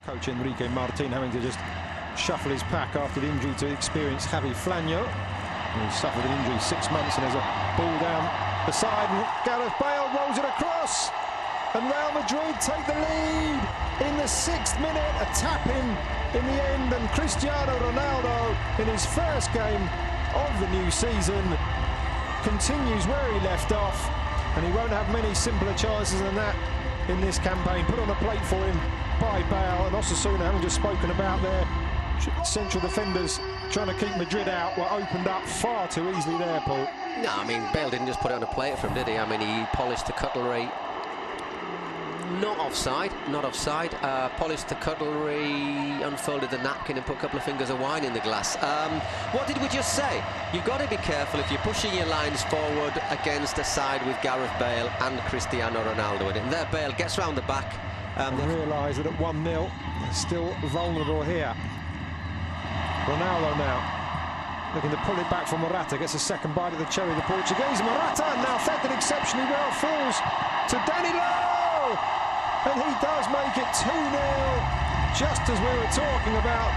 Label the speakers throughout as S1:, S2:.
S1: Coach Enrique Martin having to just shuffle his pack after the injury to experienced Javi Flanyo. He suffered an injury 6 months, and there's a ball down the side, and Gareth Bale rolls it across, and Real Madrid take the lead in the 6th minute. A tap-in the end, and Cristiano Ronaldo, in his first game of the new season, continues where he left off, and he won't have many simpler chances than that in this campaign. Put on a plate for him by Bale, and Osasuna, having just spoken about their central defenders trying to keep Madrid out, were opened up far too easily there, Paul.
S2: No, I mean, Bale didn't just put it on a plate for him, did he? I mean, he polished the cutlery. Not offside, not offside. Polished the cutlery, unfolded the napkin and put a couple of fingers of wine in the glass. What did we just say? You've got to be careful if you're pushing your lines forward against a side with Gareth Bale and Cristiano Ronaldo in it. And there Bale gets round the back.
S1: They realise that at 1-0, they're still vulnerable here. Ronaldo now looking to pull it back from Morata, gets a second bite of the cherry, the Portuguese. Morata now fed exceptionally well, falls to Danilo, and he does make it 2-0, just as we were talking about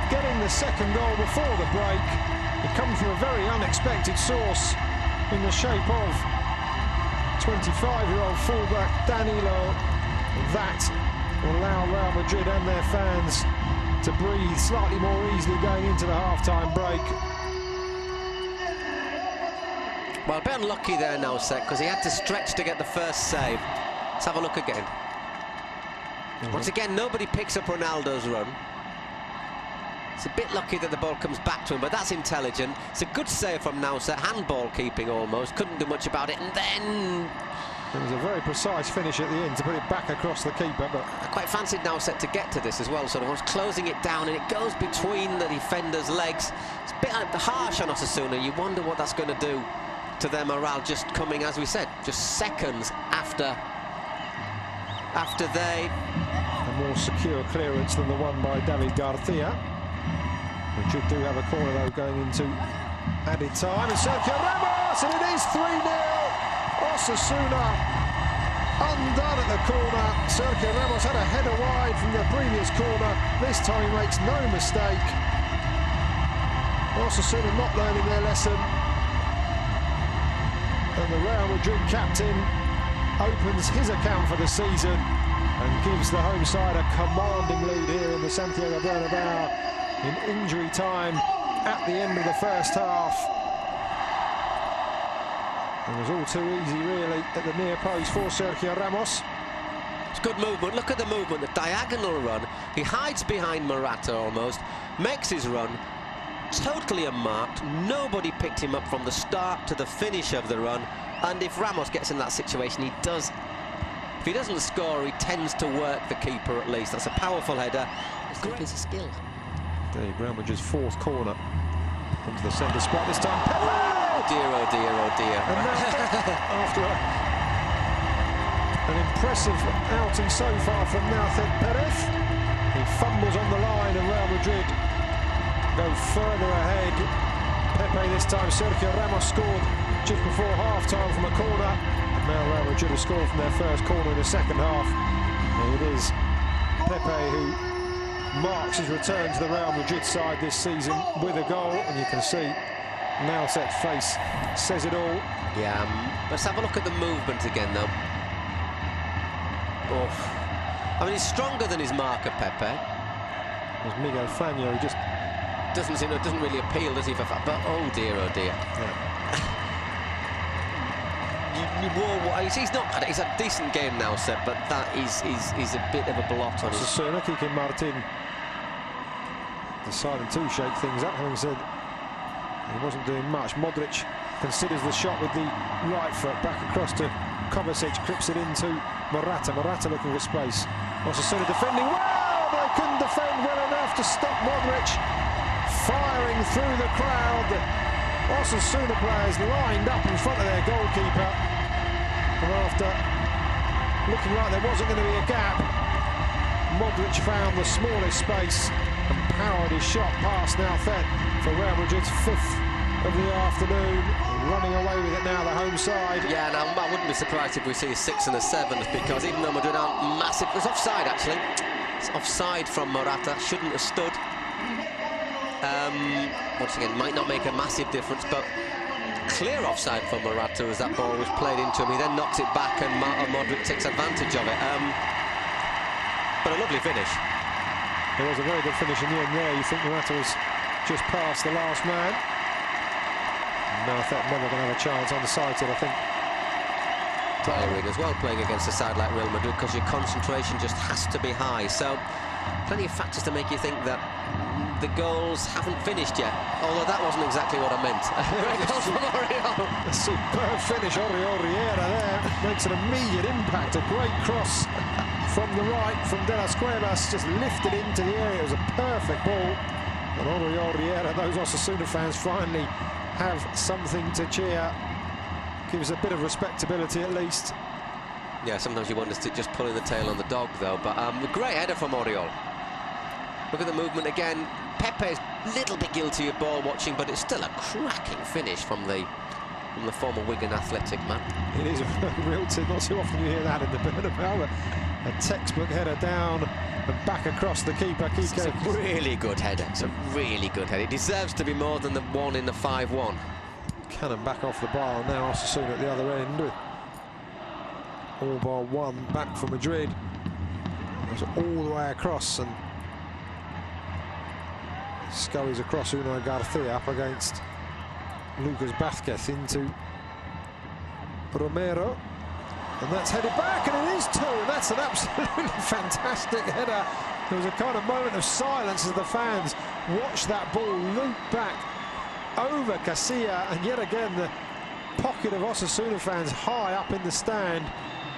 S1: getting the second goal before the break. It comes from a very unexpected source in the shape of 25-year-old fullback Danilo. That will allow Real Madrid and their fans to breathe slightly more easily going into the half-time break.
S2: Well, a bit unlucky there now, Seth, because he had to stretch to get the first save. Let's have a look again. Once again, nobody picks up Ronaldo's run. It's a bit lucky that the ball comes back to him, but that's intelligent. It's a good save from Nauset, handball keeping almost, couldn't do much about it, and then...
S1: It was a very precise finish at the end to put it back across the keeper, but...
S2: I quite fancied Nauset to get to this as well, sort of. I was closing it down, and it goes between the defender's legs. It's a bit harsh on Osasuna. You wonder what that's going to do to their morale, just coming, as we said, just seconds after they...
S1: A more secure clearance than the one by David Garcia. Madrid do have a corner, though, going into added time. And Sergio Ramos, and it is 3-0. Osasuna undone at the corner. Sergio Ramos had a header wide from the previous corner. This time he makes no mistake. Osasuna not learning their lesson. And the Real Madrid captain opens his account for the season and gives the home side a commanding lead here in the Santiago Bernabeu in injury time at the end of the first half. It was all too easy, really, at the near post for Sergio Ramos.
S2: It's good movement. Look at the movement, the diagonal run. He hides behind Morata almost, makes his run, totally unmarked. Nobody picked him up from the start to the finish of the run. And if Ramos gets in that situation, he does. If he doesn't score, he tends to work the keeper at least. That's a powerful header. It's a great piece of skill.
S1: There, Real Madrid's fourth corner. Into the centre spot this time.
S2: Oh dear, oh dear, oh dear.
S1: And now, after an impressive outing so far from Nauthet Perez, he fumbles on the line, and Real Madrid go further ahead. Pepe this time. Sergio Ramos scored just before half-time from a corner. And now Real Madrid have scored from their first corner in the second half. And it is Pepe who marks his return to the Real Madrid side this season with a goal, and you can see Nauthet's face says it all.
S2: Yeah, let's have a look at the movement again, though. Oh, I mean, he's stronger than his marker, Pepe.
S1: There's Miguel Flanyo, who just
S2: doesn't really appeal, does he? But oh dear, oh dear.
S1: Yeah.
S2: He's not. He's a decent game now, Seb, but that is a bit of a blot on his.
S1: Osasuna kicking Martin deciding to shake things up, having said he wasn't doing much. Modric considers the shot with the right foot, back across to Kovacic, clips it into Morata. Morata looking for space. Osasuna defending well, but they couldn't defend well enough to stop Modric. Firing through the crowd. Osasuna players lined up in front of their goalkeeper. And after looking like there wasn't going to be a gap, Modric found the smallest space and powered his shot past Nauthet for Real Madrid's 5th of the afternoon. Running away with it now, the home side.
S2: Yeah, now I wouldn't be surprised if we see a 6th and a 7th, because even though Madrid aren't massive, it was offside actually. It's offside from Morata, shouldn't have stood. Once again, might not make a massive difference, but clear offside for Morata as that ball was played into him. He then knocks it back and Modric takes advantage of it. But a lovely finish.
S1: It was a very good finish in the end there. You think Morata was just past the last man. No, I thought never going to have a chance on the side, I think.
S2: Tiring as well, playing against a side like Real Madrid, because your concentration just has to be high. So plenty of factors to make you think that the goals haven't finished yet, although that wasn't exactly what I meant. Great goal from Oriol.
S1: A superb finish. Oriol there makes an immediate impact. A great cross from the right from De Las Cuevas, just lifted into the area. It was a perfect ball. And Oriol, those Osasuna fans finally have something to cheer. Gives a bit of respectability at least.
S2: Yeah, sometimes you want to just pulling the tail on the dog though, but a great header from Oriol. Look at the movement again. Pepe's a little bit guilty of ball watching, but it's still a cracking finish from the former Wigan Athletic man.
S1: It is a real tip. Not too often you hear that in the Bernabeu. A textbook header down and back across the keeper.
S2: It's a really good header. It's a really good header. It deserves to be more than the one in the 5-1.
S1: Cannon back off the bar, now Osasuna at the other end with all bar one back for Madrid. It was all the way across and scurries across Unai Garcia up against Lucas Vázquez into Romero, and that's headed back, and it is two, and that's an absolutely fantastic header. There was a kind of moment of silence as the fans watched that ball loop back over Casilla, and yet again the pocket of Osasuna fans high up in the stand.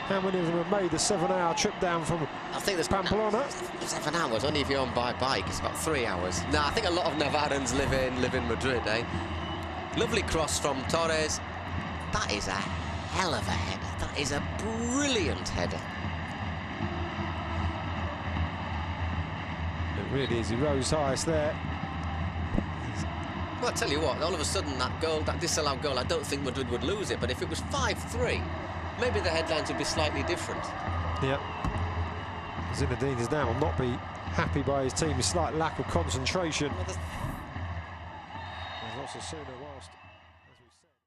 S1: How many of them have made the 7-hour trip down from Pamplona?
S2: 7 hours, only if you're on by bike. It's about 3 hours. No, I think a lot of Navarrans live in Madrid, eh? Lovely cross from Torres. That is a hell of a header. That is a brilliant header.
S1: It really is. He rose highest there.
S2: Well, I tell you what, all of a sudden that goal, that disallowed goal, I don't think Madrid would lose it, but if it was 5-3, maybe the headlines would be slightly different.
S1: Yep. Zinedine Zidane will not be happy by his team. A slight lack of concentration. Well, Osasuna whilst